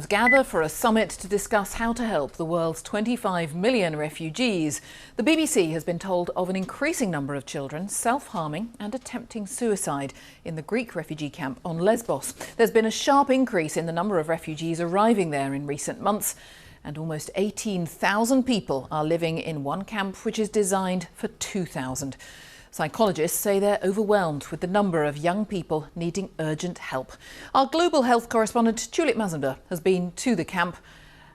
Gather for a summit to discuss how to help the world's 25 million refugees. The BBC has been told of an increasing number of children self-harming and attempting suicide in the Greek refugee camp on Lesvos. There's been a sharp increase in the number of refugees arriving there in recent months, and almost 18,000 people are living in one camp which is designed for 2,000. Psychologists say they're overwhelmed with the number of young people needing urgent help. Our global health correspondent Tulip Mazumdar has been to the camp,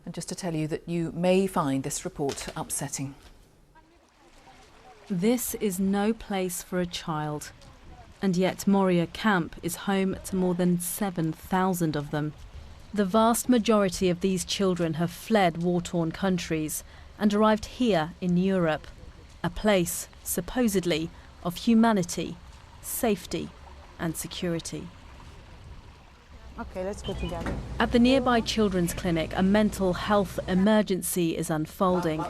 and just to tell you that you may find this report upsetting. This is no place for a child, and yet Moria camp is home to more than 7,000 of them. The vast majority of these children have fled war-torn countries and arrived here in Europe, a place, supposedly, of humanity, safety and security. Okay, let's go together. At the nearby children's clinic, a mental health emergency is unfolding. A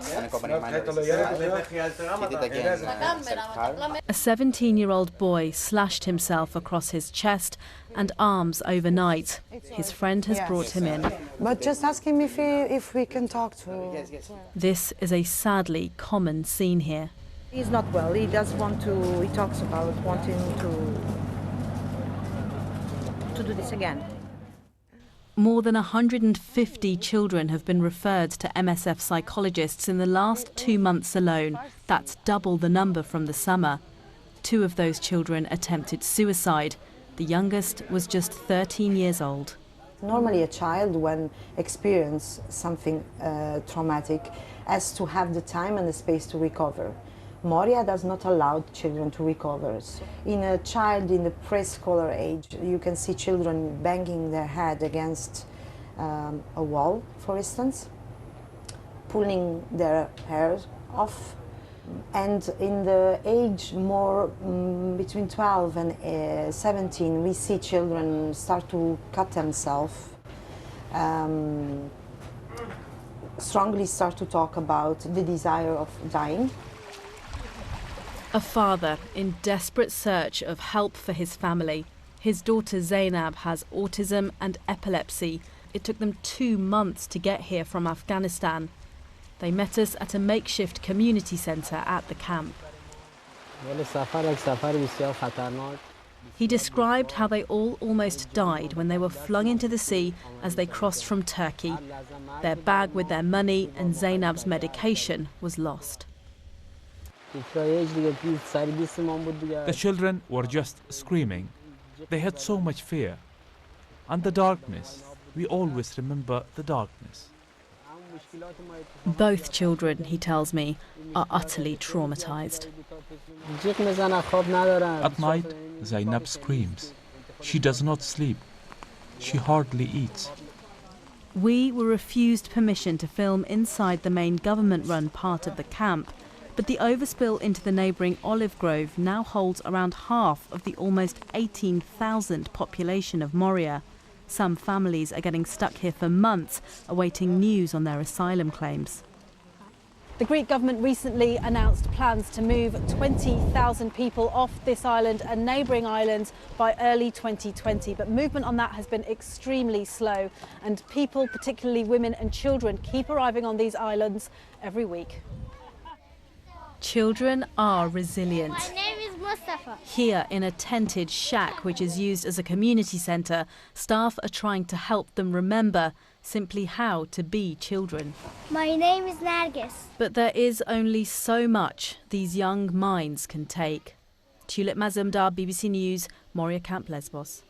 17-year-old boy slashed himself across his chest and arms overnight. His friend has brought him in. But just ask him if we can talk to... This is a sadly common scene here. He's not well. He does want to... He talks about wanting to do this again. More than 150 children have been referred to MSF psychologists in the last 2 months alone. That's double the number from the summer. 2 of those children attempted suicide. The youngest was just 13 years old. Normally a child, when experiences something traumatic, has to have the time and the space to recover. Moria does not allow children to recover. In a child in the preschooler age, you can see children banging their head against a wall, for instance, pulling their hair off. And in the age more between 12 and 17, we see children start to cut themselves, strongly start to talk about the desire of dying. A father in desperate search of help for his family. His daughter Zainab has autism and epilepsy. It took them 2 months to get here from Afghanistan. They met us at a makeshift community centre at the camp. He described how they all almost died when they were flung into the sea as they crossed from Turkey. Their bag with their money and Zainab's medication was lost. The children were just screaming. They had so much fear. And the darkness. We always remember the darkness. Both children, he tells me, are utterly traumatized. At night, Zainab screams. She does not sleep. She hardly eats. We were refused permission to film inside the main government-run part of the camp, but the overspill into the neighbouring olive grove now holds around half of the almost 18,000 population of Moria. Some families are getting stuck here for months, awaiting news on their asylum claims. The Greek government recently announced plans to move 20,000 people off this island and neighbouring islands by early 2020, but movement on that has been extremely slow, and people, particularly women and children, keep arriving on these islands every week. Children are resilient. My name is Mustafa. Here in a tented shack which is used as a community centre, staff are trying to help them remember simply how to be children. My name is Nargis. But there is only so much these young minds can take. Tulip Mazumdar, BBC News, Moria Camp, Lesbos.